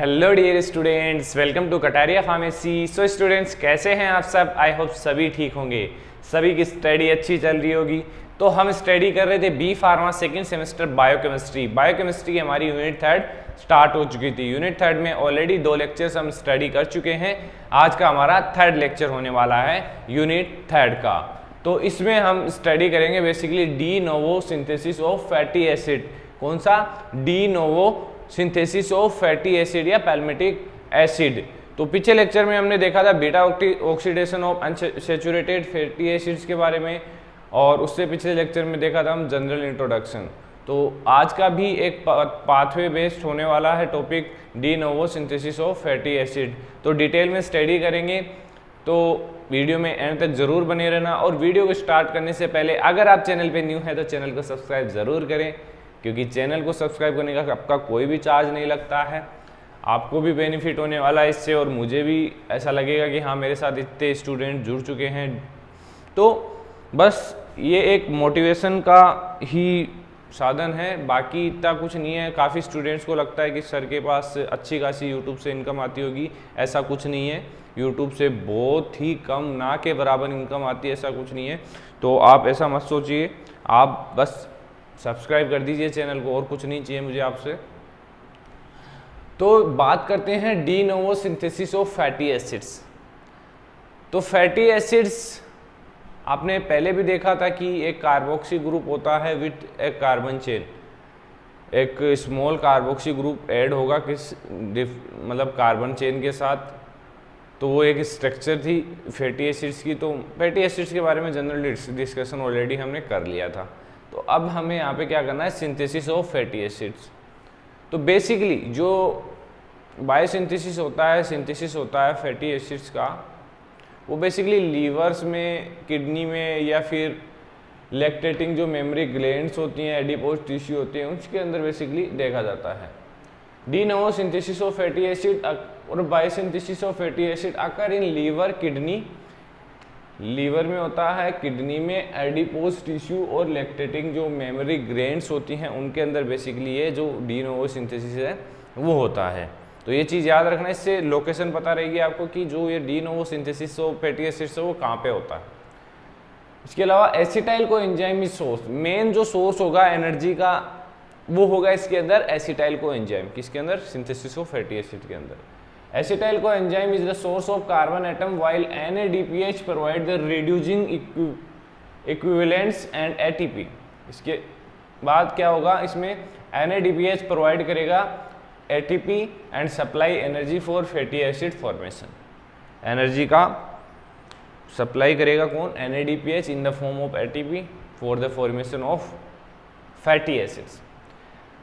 Hello dear students, welcome to Kataria pharmacy. So students, कैसे हैं आप सब? आई होप सभी ठीक होंगे, सभी की स्टडी अच्छी चल रही होगी। तो हम स्टडी कर रहे थे B pharma second semester biochemistry. Biochemistry की हमारी यूनिट थर्ड स्टार्ट हो चुकी थी। यूनिट थर्ड में ऑलरेडी 2 लेक्चर्स हम स्टडी कर चुके हैं। आज का हमारा थर्ड लेक्चर होने वाला है यूनिट थर्ड का। तो इसमें हम स्टडी करेंगे basically D novo synthesis of fatty acid. कौन सा? D novo synthesis of fatty acid या पैल्मेटिक एसिड। तो पिछले लेक्चर में हमने देखा था beta oxidation of unsaturated fatty acids के बारे में, और उससे पिछले लेक्चर में देखा था हम जनरल इंट्रोडक्शन। तो आज का भी एक पाथवे बेस्ड होने वाला है topic D novo synthesis of fatty acid. तो डिटेल में स्टडी करेंगे, तो वीडियो में एंड तक जरूर बने रहना। और वीडियो को स्टार्ट करने से पहले अगर आप चैनल पे न्यू है तो चैनल को सब्सक्राइब जरूर करें, क्योंकि चैनल को सब्सक्राइब करने का आपका कोई भी चार्ज नहीं लगता है। आपको भी बेनिफिट होने वाला है इससे, और मुझे भी ऐसा लगेगा कि हाँ, मेरे साथ इतने स्टूडेंट जुड़ चुके हैं। तो बस ये एक मोटिवेशन का ही साधन है, बाकी इतना कुछ नहीं है। काफ़ी स्टूडेंट्स को लगता है कि सर के पास अच्छी खासी यूट्यूब से इनकम आती होगी, ऐसा कुछ नहीं है। यूट्यूब से बहुत ही कम, ना के बराबर इनकम आती है, ऐसा कुछ नहीं है। तो आप ऐसा मत सोचिए, आप बस सब्सक्राइब कर दीजिए चैनल को, और कुछ नहीं चाहिए मुझे आपसे। तो बात करते हैं D novo synthesis of fatty acids. तो फैटी एसिड्स आपने पहले भी देखा था कि एक कार्बोक्सी ग्रुप होता है विथ एक कार्बन चेन। एक स्मॉल कार्बोक्सी ग्रुप ऐड होगा किस मतलब कार्बन चेन के साथ। तो वो एक स्ट्रक्चर थी फैटी एसिड्स की। तो फैटी एसिड्स के बारे में जनरल डिस्कशन ऑलरेडी हमने कर लिया था। तो अब हमें यहाँ पे क्या करना है? Synthesis of fatty acids. तो बेसिकली जो बायोसिंथेसिस होता है, सिंथेसिस होता है फैटी एसिड्स का, वो बेसिकली लीवर्स में, किडनी में, या फिर लैक्टेटिंग जो मेमरी ग्लैंड्स होती हैं, एडिपोज टिश्यू होते हैं, उसके अंदर बेसिकली देखा जाता है। De novo synthesis of fatty acid और biosynthesis of fatty acid occur in liver, kidney, liver में होता है, किडनी में एडिपोज टिश्यू और लैक्टेटिंग जो मेमोरी ग्लैंड्स होती हैं उनके अंदर बेसिकली ये जो डी नोवो सिंथेसिस है वो होता है। तो ये चीज़ याद रखना, इससे लोकेशन पता रहेगी आपको कि जो ये D novo synthesis of fatty acids है वो कहाँ पे होता है। इसके अलावा acetyl co enzyme is source, main जो सोर्स होगा एनर्जी का वो होगा इसके अंदर एसिटाइल को एंजाइम। किसके अंदर? सिंथेसिस ऑफ फैटी एसिड के अंदर। Acetyl coenzyme is the source of carbon atom, while NADPH provide the reducing equivalents and ATP। इसके बाद क्या होगा? इसमें NADPH प्रोवाइड करेगा ATP and supply energy for fatty acid formation. Energy का supply करेगा कौन? NADPH in the form of ATP for the formation of fatty acids.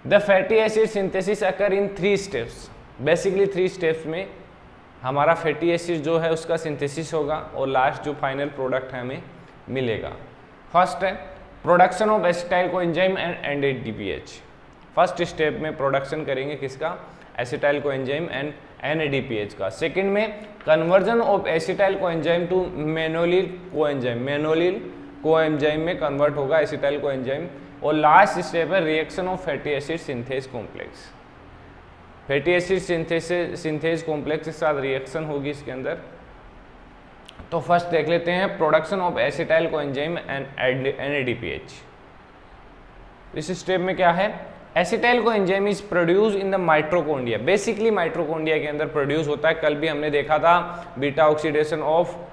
The fatty acid synthesis occur in 3 steps. Basically 3 steps में हमारा fatty acid जो है उसका synthesis होगा, और लास्ट जो फाइनल प्रोडक्ट है हमें मिलेगा। फर्स्ट है production of acetyl coenzyme and NADPH। First step में प्रोडक्शन करेंगे किसका? एसिटाइल कोएंजाइम एंड NADPH का। सेकंड में conversion of acetyl coenzyme to malonyl coenzyme, malonyl coenzyme में कन्वर्ट होगा एसिटाइल कोएंजाइम। और लास्ट स्टेप है reaction of fatty acid synthase complex. Fatty acid synthase complex के साथ रिएक्शन होगी इसके अंदर। तो फर्स्ट देख लेते हैं production of acetyl coenzyme and NADPH। इस स्टेप में क्या है? Acetyl coenzyme is produce in the mitochondria. Basically mitochondria के अंदर प्रोड्यूस होता है। कल भी हमने देखा था beta oxidation of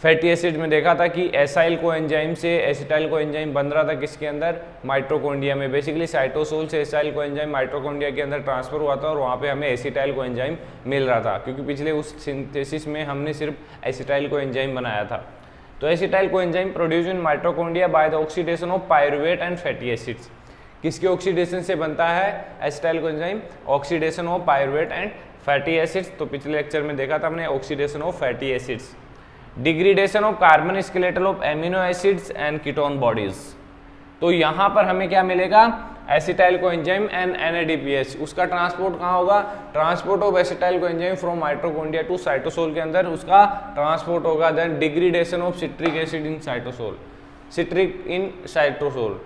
fatty acid में देखा था कि एसाइल कोएंजाइम से एसिटाइल कोएंजाइम बन रहा था किसके अंदर? माइटोकॉन्ड्रिया में। बेसिकली साइटोसोल से एसाइल कोएंजाइम माइटोकॉन्ड्रिया के अंदर ट्रांसफर हुआ था, और वहाँ पे हमें एसिटाइल कोएंजाइम मिल रहा था, क्योंकि पिछले उस सिंथेसिस में हमने सिर्फ एसिटाइल कोएंजाइम बनाया था। तो acetyl coenzyme produce in mitochondria by the oxidation of pyruvate and fatty acids. किसके ऑक्सीडेशन से बनता है acetyl coenzyme? Oxidation of pyruvate and fatty acids. तो पिछले लेक्चर में देखा था हमने oxidation of fatty acids. Degradation of carbon skeletal of amino acids and ketone bodies. तो यहाँ पर हमें क्या मिलेगा? Acetyl coenzyme and NADPH। उसका ट्रांसपोर्ट कहाँ होगा? Transport of acetyl coenzyme from mitochondria to cytosol के अंदर उसका ट्रांसपोर्ट होगा। Then degradation of citric acid in cytosol, citric in cytosol.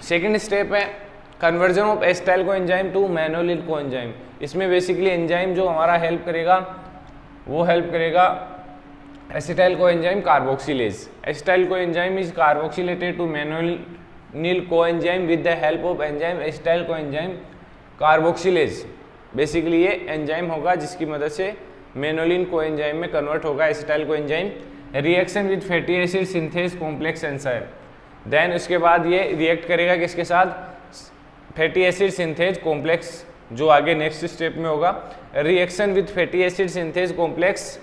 Second step है conversion of acetyl coenzyme to malonyl coenzyme. इसमें basically enzyme जो हमारा हेल्प करेगा वो हेल्प करेगा acetyl coenzyme carboxylase. Acetyl coenzyme is carboxylated to malonyl coenzyme with the help of enzyme acetyl coenzyme carboxylase. Basically ये enzyme होगा जिसकी मदद से मैनोलिन कोएंजाइम में कन्वर्ट होगा acetyl coenzyme. Reaction with fatty acid synthase complex enzyme. Then उसके बाद ये रिएक्ट करेगा किसके साथ, फैटी एसिड सिंथेज कॉम्प्लेक्स, जो आगे नेक्स्ट स्टेप में होगा। Reaction with fatty acid synthase complex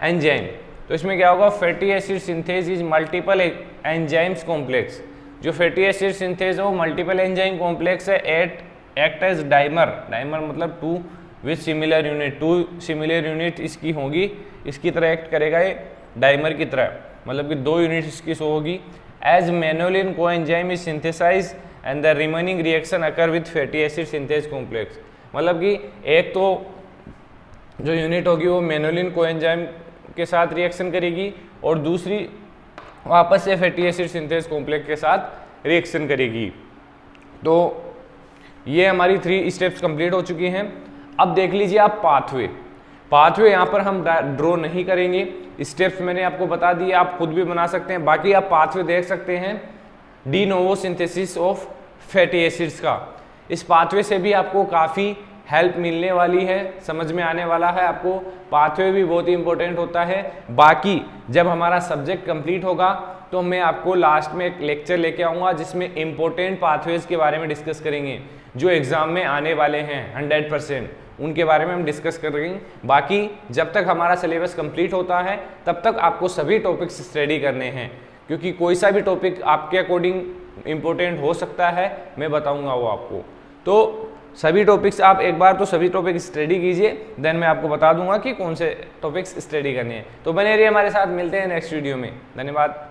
enzyme. तो इसमें क्या होगा, fatty acid synthase is multiple enzymes complex. जो फैटी एसिड सिंथेज है वो मल्टीपल एंजाइम कॉम्प्लेक्स है। एक्ट एज डाइमर, डाइमर मतलब two with similar unit, two similar unit इसकी होगी, इसकी तरह एक्ट करेगा ये डाइमर की तरह, मतलब कि 2 यूनिट इसकी शो होगी। As malonyl coenzyme is synthesize and the remaining reaction occur with fatty acid synthase complex. मतलब कि एक तो जो यूनिट होगी वो मैनोलिन कोएंजाइम के साथ रिएक्शन करेगी और दूसरी वापस से फैटी एसिड सिंथेज कॉम्प्लेक्स के साथ रिएक्शन करेगी। तो ये हमारी 3 स्टेप्स कंप्लीट हो चुकी हैं। अब देख लीजिए आप पाथवे यहाँ पर हम ड्रॉ नहीं करेंगे, स्टेप्स मैंने आपको बता दिए, आप खुद भी बना सकते हैं। बाकी आप पाथवे देख सकते हैं D novo synthesis of fatty acids का। इस पाथवे से भी आपको काफ़ी हेल्प मिलने वाली है, समझ में आने वाला है आपको। पाथवे भी बहुत ही इंपॉर्टेंट होता है। बाकी जब हमारा सब्जेक्ट कंप्लीट होगा तो मैं आपको लास्ट में एक लेक्चर लेके आऊँगा जिसमें इंपॉर्टेंट पाथवेज के बारे में डिस्कस करेंगे, जो एग्ज़ाम में आने वाले हैं 100%, उनके बारे में हम डिस्कस करेंगे। बाकी जब तक हमारा सिलेबस कंप्लीट होता है तब तक आपको सभी टॉपिक्स स्टडी करने हैं, क्योंकि कोई सा भी टॉपिक आपके अकॉर्डिंग इम्पोर्टेंट हो सकता है, मैं बताऊंगा वो आपको। तो सभी टॉपिक्स आप एक बार तो सभी टॉपिक स्टडी कीजिए, देन मैं आपको बता दूंगा कि कौन से टॉपिक्स स्टडी करने हैं। तो बने रहिए हमारे साथ, मिलते हैं नेक्स्ट वीडियो में। धन्यवाद।